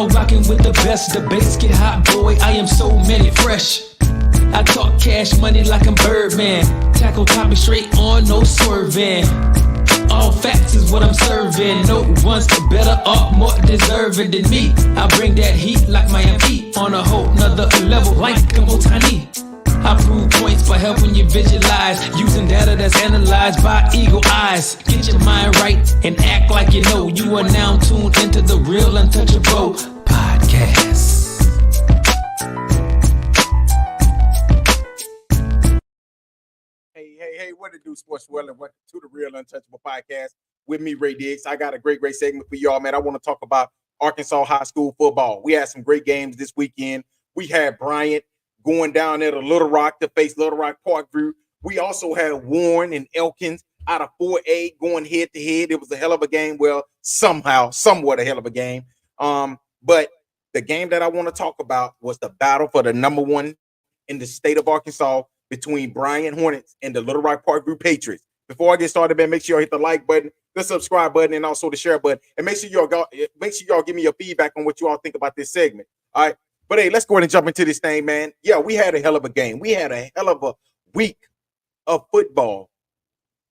now rocking with the best. Debates get hot, boy, I am so many fresh. I talk cash money like I'm Birdman. Tackle topic straight on, no swerving. All facts is what I'm serving. No one's better or more deserving than me. I bring that heat like Miami on a whole nother level like I'm Otani. I prove points by helping you visualize, using data that's analyzed by eagle eyes. Get your mind right and act like you know. You are now tuned into the Real Untouchable podcast. Hey, what it do, sports well, and welcome to the Real Untouchable podcast with me, Ray Diggs. I got a great segment for y'all, man. I want to talk about Arkansas high school football. We had some great games this weekend. We had Bryant going down there to Little Rock to face Little Rock Parkview. We also had Warren and Elkins out of 4A going head-to-head. It was a hell of a game. Well, somewhat a hell of a game. But the game that I want to talk about was the battle for the number one in the state of Arkansas between Bryant Hornets and the Little Rock Parkview Patriots. Before I get started, man, make sure y'all hit the like button, the subscribe button, and also the share button. And make sure y'all give me your feedback on what you all think about this segment. All right. But hey, let's go ahead and jump into this thing, man. Yeah, we had a hell of a game. We had a hell of a week of football.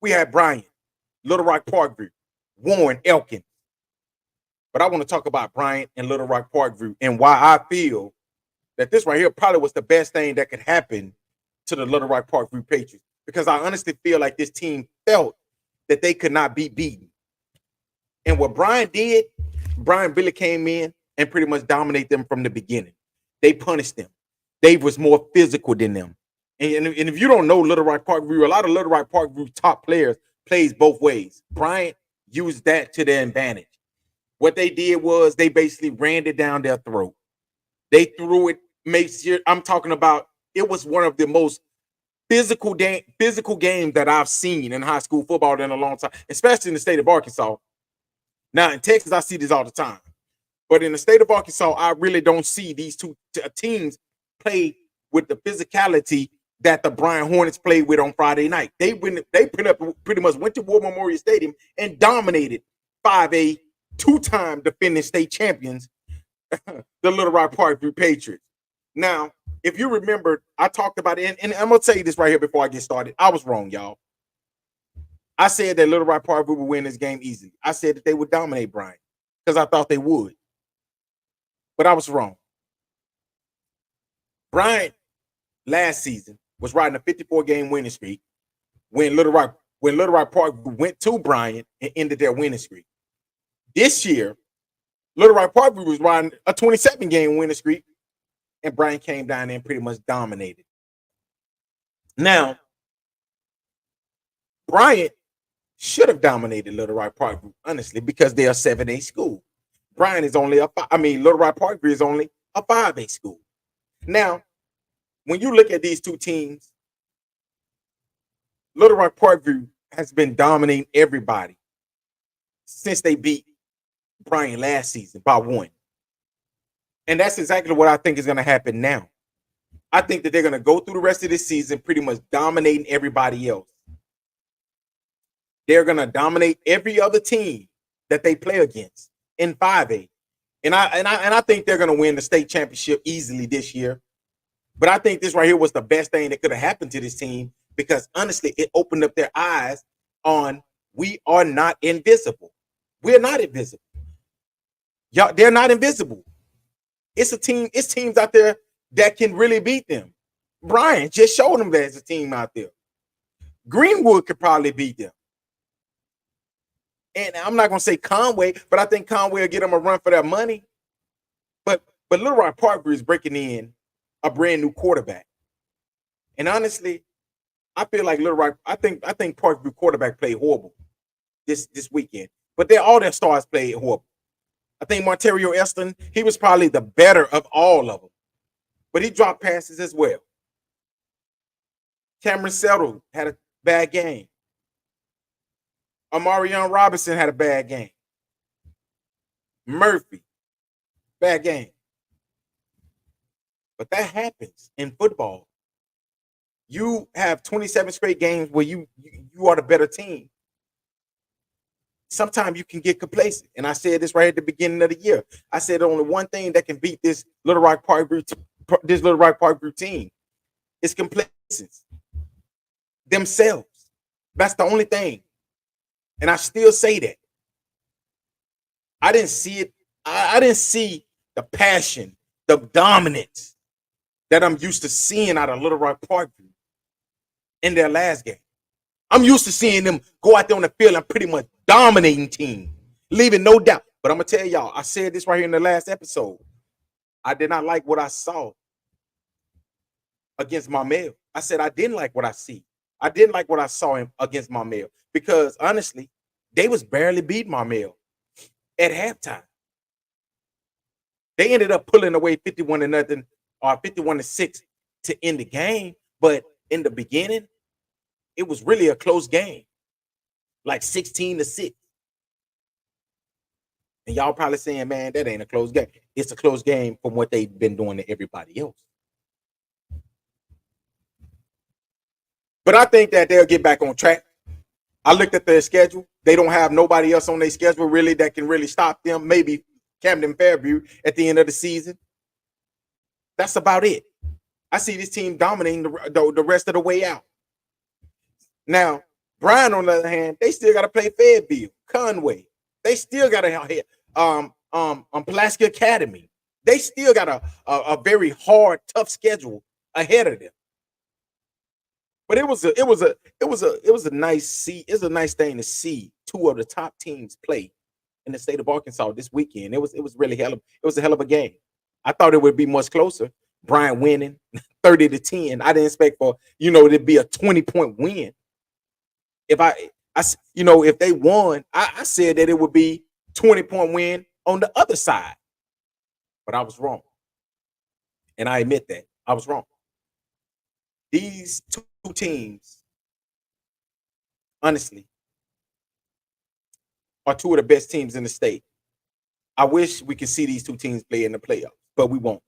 We had Bryant, Little Rock Parkview, Warren, Elkins. But I want to talk about Bryant and Little Rock Parkview and why I feel that this right here probably was the best thing that could happen to the Little Rock Parkview Patriots, because I honestly feel like this team felt that they could not be beaten. And what Bryant did, Bryant really came in and pretty much dominated them from the beginning. They punished them. They was more physical than them. And if you don't know Little Rock Parkview, a lot of Little Rock Parkview top players plays both ways. Bryant used that to their advantage. What they did was they basically ran it down their throat. They threw it. I'm talking about, it was one of the most physical games that I've seen in high school football in a long time, especially in the state of Arkansas. Now in Texas, I see this all the time. But in the state of Arkansas, I really don't see these two teams play with the physicality that the Bryant Hornets played with on Friday night. They pretty much went to War Memorial Stadium and dominated 5A, two-time defending state champions, the Little Rock Parkview Patriots. Now, if you remember, I talked about it, and I'm going to tell you this right here before I get started. I was wrong, y'all. I said that Little Rock Parkview would win this game easily. I said that they would dominate Bryant because I thought they would. But I was wrong. Bryant last season was riding a 54-game winning streak when Little Rock Park went to Bryant and ended their winning streak. This year, Little Rock Parkview was riding a 27-game winning streak, and Bryant came down there and pretty much dominated. Now, Bryant should have dominated Little Rock Parkview, honestly, because they're a 7A school. Little Rock Parkview is only a 5A school. Now, when you look at these two teams, Little Rock Parkview has been dominating everybody since they beat Bryant last season by 1. And that's exactly what I think is going to happen now. I think that they're going to go through the rest of this season pretty much dominating everybody else. They're going to dominate every other team that they play against in 5A. And I think they're going to win the state championship easily this year. But I think this right here was the best thing that could have happened to this team, because honestly, it opened up their eyes on, we are not invisible. We're not invisible. Y'all, they're not invisible. It's teams out there that can really beat them. Bryant just showed them there's a team out there. Greenwood could probably beat them. And I'm not going to say Conway, but I think Conway will get them a run for their money. But Little Rock Parkview is breaking in a brand new quarterback. And honestly, I feel like I think Parkview quarterback played horrible this weekend. But all their stars played horrible. I think Montario Eston, he was probably the better of all of them. But he dropped passes as well. Cameron Settle had a bad game. Amarion Robinson had a bad game. Murphy, bad game. But that happens in football. You have 27 straight games where you are the better team. sometimes you can get complacent. And I said this right at the beginning of the year. I said only one thing that can beat this Little Rock Parkview team is complacency themselves. That's the only thing. And I still say that. I didn't see it. I didn't see the passion, the dominance that I'm used to seeing out of Little Rock Parkview in their last game. I'm used to seeing them go out there on the field and pretty much dominating team, leaving no doubt. But I'm going to tell y'all, I said this right here in the last episode. I did not like what I saw against Marmel. I said I didn't like what I see. I didn't like what I saw against Marmel because, honestly, they was barely beating Marmel at halftime. They ended up pulling away 51-0 or 51-6 to end the game. But in the beginning, it was really a close game, like 16-6. And y'all probably saying, man, that ain't a close game. It's a close game from what they've been doing to everybody else. But I think that they'll get back on track. I looked at their schedule. They don't have nobody else on their schedule really that can really stop them. Maybe Camden Fairview at the end of the season. That's about it. I see this team dominating the rest of the way out. Now, Bryant, on the other hand, they still got to play Fayetteville, Conway. They still got to hit Pulaski Academy. They still got a very hard, tough schedule ahead of them. But it was a nice thing to see two of the top teams play in the state of Arkansas this weekend. It was really a hell of a game. I thought it would be much closer. Bryant winning 30-10. I didn't expect for it'd be a 20-point win. If they won, I said that it would be 20-point win on the other side. But I was wrong. And I admit that. I was wrong. These two teams, honestly, are two of the best teams in the state. I wish we could see these two teams play in the playoffs, but we won't.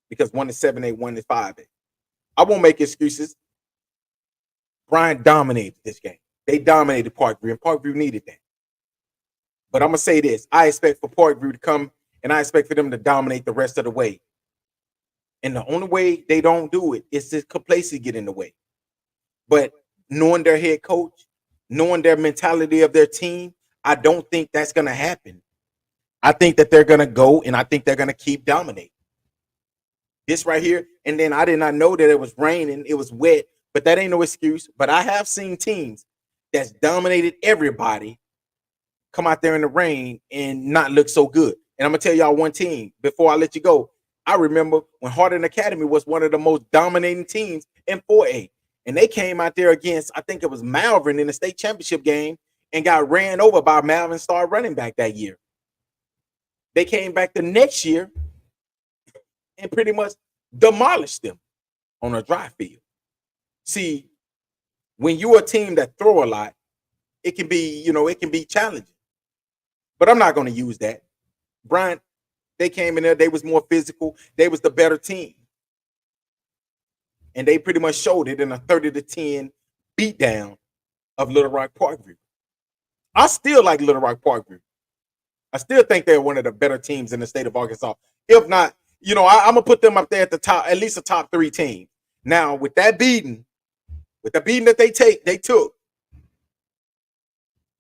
Because one is 7-8, one is 5-8. I won't make excuses. Bryant dominated this game. They dominated Parkview, and Parkview needed that. But I'm going to say this. I expect for Parkview to come, and I expect for them to dominate the rest of the way. And the only way they don't do it is to complacency get in the way. But knowing their head coach, knowing their mentality of their team, I don't think that's going to happen. I think that they're going to go, and I think they're going to keep dominating. This right here, and then I did not know that it was raining. It was wet, but that ain't no excuse. But I have seen teams that's dominated everybody come out there in the rain and not look so good. And I'm going to tell y'all one team before I let you go. I remember when Hardin Academy was one of the most dominating teams in 4A. And they came out there against, I think it was Malvern in the state championship game and got ran over by Malvern star running back that year. They came back the next year and pretty much demolished them on a dry field. See, when you're a team that throw a lot, it can be challenging. But I'm not going to use that. Bryant, they came in there, they was more physical, they was the better team. And they pretty much showed it in a 30-10 beatdown of Little Rock Parkview. I still like Little Rock Parkview. I still think they're one of the better teams in the state of Arkansas. If not, I'm going to put them up there at the top, at least a top 3 team. Now, with the beating that they took,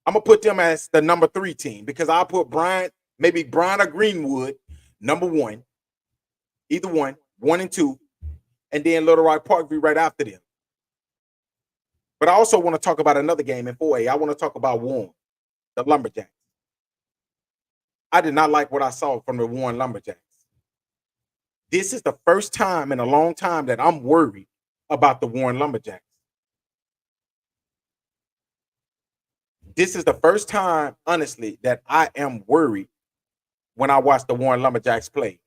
I'm going to put them as the number 3 team because I'll put Bryant, maybe Bryant or Greenwood, number 1. Either 1 and 2, and then Little Rock Parkview right after them. But I also want to talk about another game in 4A. I want to talk about Warren, the Lumberjacks. I did not like what I saw from the Warren Lumberjacks. This is the first time in a long time that I'm worried about the Warren Lumberjacks. This is the first time, honestly, that I am worried when I watch the Warren Lumberjacks play.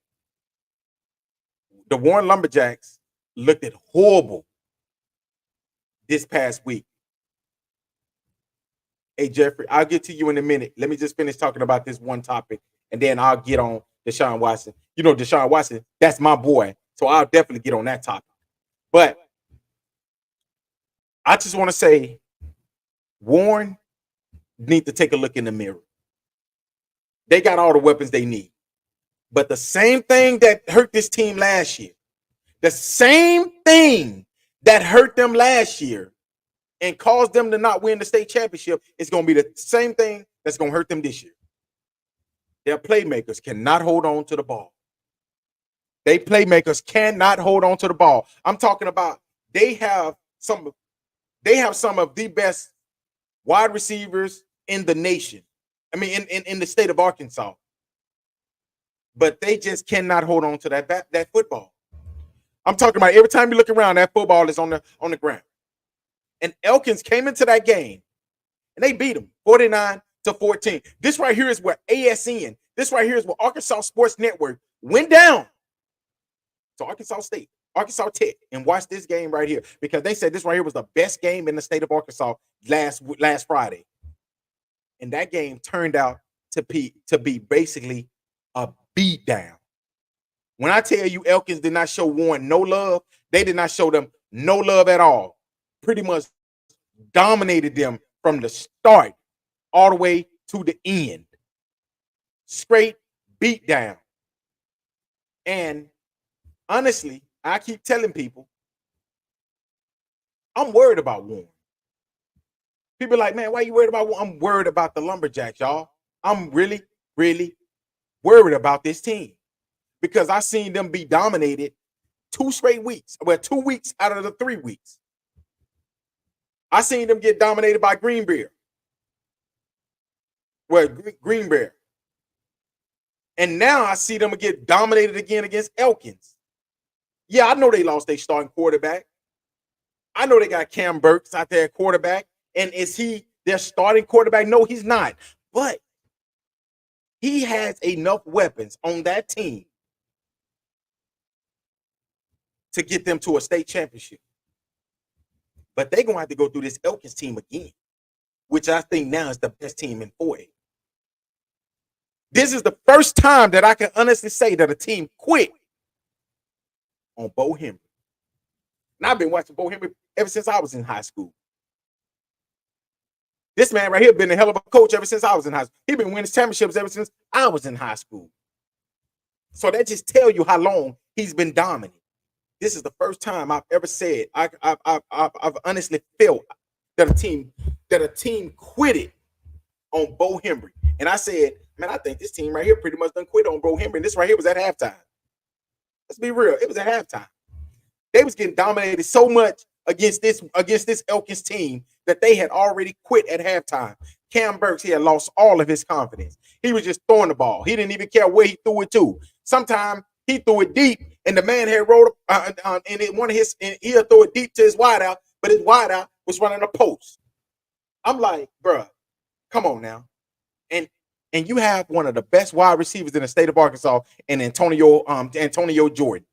The Warren Lumberjacks looked horrible this past week. Hey, Jeffrey, I'll get to you in a minute. Let me just finish talking about this one topic, and then I'll get on Deshaun Watson. Deshaun Watson, that's my boy, so I'll definitely get on that topic. But I just want to say, Warren need to take a look in the mirror. They got all the weapons they need. But the same thing that hurt this team last year, the same thing that hurt them last year and caused them to not win the state championship is going to be the same thing that's going to hurt them this year. Their playmakers cannot hold on to the ball. They playmakers cannot hold on to the ball. I'm talking about they have some of the best wide receivers in the nation. I mean, in the state of Arkansas. But they just cannot hold on to that football. I'm talking about every time you look around, that football is on the ground. And Elkins came into that game and they beat them 49-14. This right here is where ASN, this right here is where Arkansas Sports Network went down to Arkansas State, Arkansas Tech, and watched this game right here because they said this right here was the best game in the state of Arkansas last Friday. And that game turned out to be basically a beat down. When I tell you Elkins did not show Warren no love, they did not show them no love at all. Pretty much dominated them from the start all the way to the end. Straight beat down. And honestly, I keep telling people, I'm worried about Warren. People are like, man, why are you worried about Warren? I'm worried about the Lumberjacks, y'all. I'm really, really worried about this team because I seen them be dominated 2 straight weeks. Well, 2 weeks out of the 3 weeks. I seen them get dominated by Green Bear. Well, Green Bear. And now I see them get dominated again against Elkins. Yeah, I know they lost their starting quarterback. I know they got Cam Burks out there at quarterback. And is he their starting quarterback? No, he's not. But he has enough weapons on that team to get them to a state championship. But they're going to have to go through this Elkins team again, which I think now is the best team in 4A. This is the first time that I can honestly say that a team quit on Bo Henry. And I've been watching Bo Henry ever since I was in high school. This man right here been a hell of a coach ever since I was in high school. He's been winning championships ever since I was in high school. So that just tell you how long he's been dominant. This is the first time I've ever said I've honestly felt that a team quitted on Bo Henry. And I said, man, I think this team right here pretty much done quit on Bo Henry. And this right here was at halftime. Let's be real. It was at halftime. They was getting dominated so much against this Elkins team that they had already quit at halftime. Cam Burks, he had lost all of his confidence. He was just throwing the ball. He didn't even care where he threw it to. Sometimes he threw it deep, and the man had rolled up, and he'll throw it deep to his wideout, but his wideout was running a post. I'm like, bruh, come on now. And you have one of the best wide receivers in the state of Arkansas, and Antonio Jordan,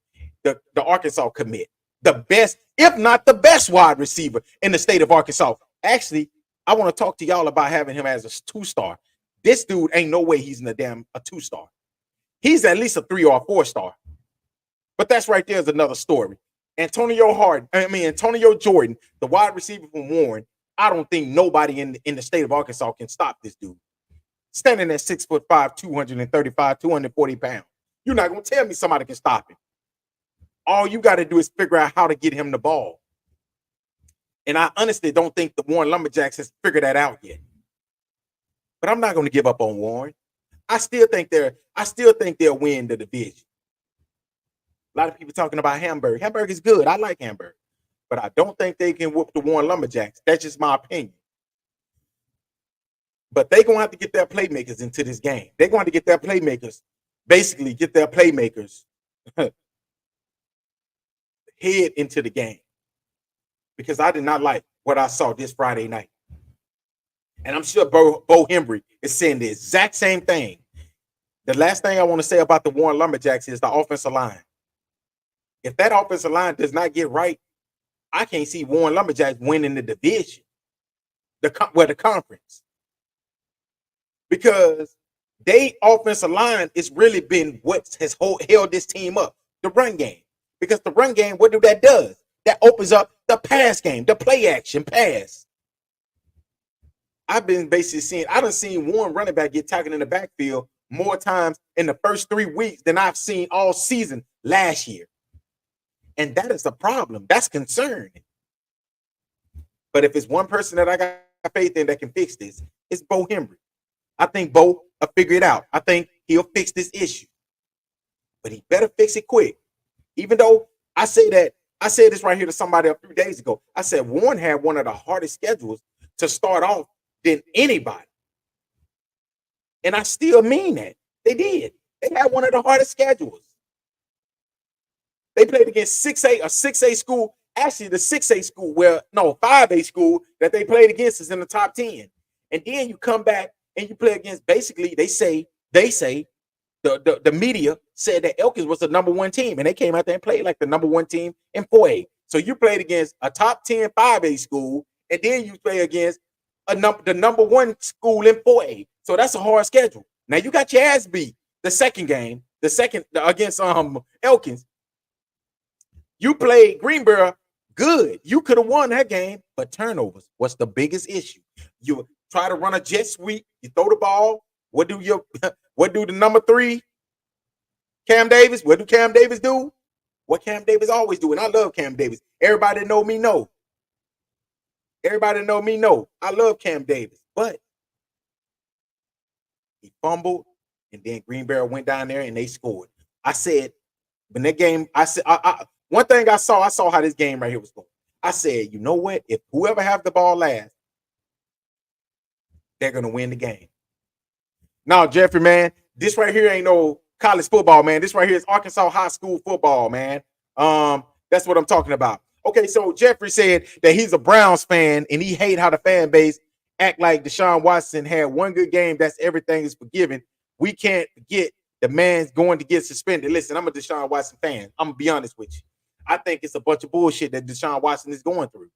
the Arkansas commit. The best, if not the best wide receiver in the state of Arkansas. Actually, I want to talk to y'all about having him as a 2-star. This dude ain't no way he's in a 2-star. He's at least a 3 or a 4-star. But that's right there is another story. Antonio Jordan, the wide receiver from Warren, I don't think nobody in the state of Arkansas can stop this dude. Standing at 6'5", 235, 240 pounds. You're not going to tell me somebody can stop him. All you got to do is figure out how to get him the ball. And I honestly don't think the Warren Lumberjacks has figured that out yet. But I'm not going to give up on Warren. I still think they'll win the division. A lot of people talking about Hamburg. Hamburg is good. I like Hamburg. But I don't think they can whoop the Warren Lumberjacks. That's just my opinion. But they're going to have to get their playmakers into this game. They're going to get their playmakers, head into the game. Because I did not like what I saw this Friday night. And I'm sure Bo Henry is saying the exact same thing. The last thing I want to say about the Warren Lumberjacks is the offensive line. If that offensive line does not get right, I can't see Warren Lumberjacks winning the division, the conference. Because they offensive line has really been what has held this team up, the run game. Because the run game, what that does? That opens up the pass game, the play action pass. I've been basically seeing, I done seen one running back get tackled in the backfield more times in the first 3 weeks than I've seen all season last year. And that is a problem. That's concerning. But if it's one person that I got faith in that can fix this, it's Bo Henry. I think Bo will figure it out. I think he'll fix this issue. But he better fix it quick. Even though I said this right here to somebody a few days ago. I said Warren had one of the hardest schedules to start off than anybody. And I still mean that. They did. They had one of the hardest schedules. They played against 6A, a 6A school. Actually, the 6A school, 5A school that they played against is in the top 10. And then you come back and you play against, basically, they say, the media said that Elkins was the number 1 team, and they came out there and played like the number 1 team in 4A. So you played against a top 10 5A school, and then you play against the number 1 school in 4A. So that's a hard schedule. Now you got your ass beat the second game, against Elkins. You played Greenboro good. You could have won that game, but turnovers was the biggest issue. You try to run a jet sweep, you throw the ball. What do the number 3 Cam Davis? What do Cam Davis do? What Cam Davis always do, and I love Cam Davis. Everybody that know me know. Everybody that know me know. I love Cam Davis, but he fumbled, and then Greenboro went down there and they scored. I said, when that game, one thing I saw how this game right here was going. I said, you know what? If whoever have the ball last, they're gonna win the game. Now, Jeffrey, man, this right here ain't no college football, man. This right here is Arkansas high school football, man. That's what I'm talking about. Okay, so Jeffrey said that he's a Browns fan and he hate how the fan base act like Deshaun Watson had one good game. That's everything is forgiven. We can't forget the man's going to get suspended. Listen, I'm a Deshaun Watson fan. I'm gonna be honest with you. I think it's a bunch of bullshit that Deshaun Watson is going through.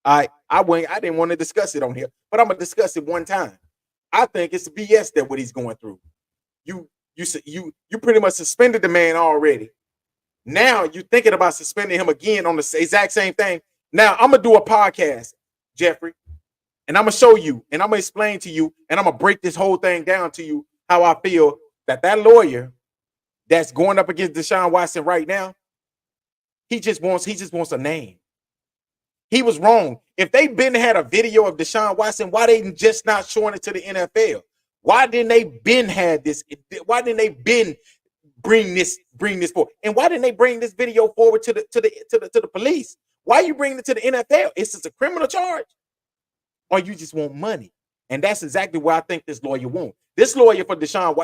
I didn't want to discuss it on here, but I'm gonna discuss it one time. I think it's BS that what he's going through. You pretty much suspended the man already. Now you're thinking about suspending him again on the exact same thing. Now I'm gonna do a podcast, Jeffrey, and I'm gonna show you, and I'm gonna explain to you, and I'm gonna break this whole thing down to you how I feel that lawyer that's going up against Deshaun Watson right now, he just wants a name. He was wrong. If they had a video of Deshaun Watson, why they just not showing it to the NFL? Why didn't they had this? Why didn't they bring this forward? And why didn't they bring this video forward to the police? Why you bringing it to the NFL? Is this a criminal charge, or you just want money? And that's exactly what I think this lawyer wants. This lawyer for Deshaun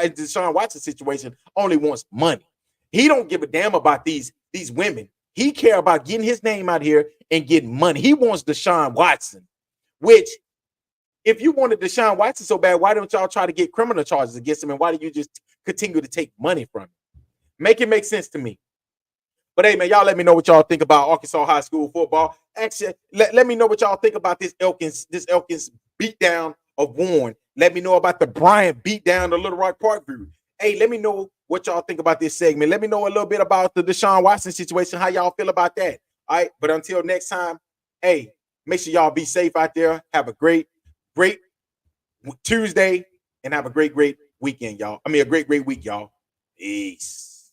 Watson situation only wants money. He don't give a damn about these women. He care about getting his name out here and getting money. He wants Deshaun Watson, which if you wanted Deshaun Watson so bad, why don't y'all try to get criminal charges against him? And why do you just continue to take money from him? Make it make sense to me. But hey, man, y'all let me know what y'all think about Arkansas high school football. Actually, let me know what y'all think about this Elkins beatdown of Warren. Let me know about the Bryant beatdown of Little Rock Parkview. Hey, let me know what y'all think about this segment. Let me know a little bit about the Deshaun Watson situation, how y'all feel about that. All right, but until next time, hey, make sure y'all be safe out there. Have a great Tuesday and have a great weekend, y'all. I mean, a great week, y'all. Peace.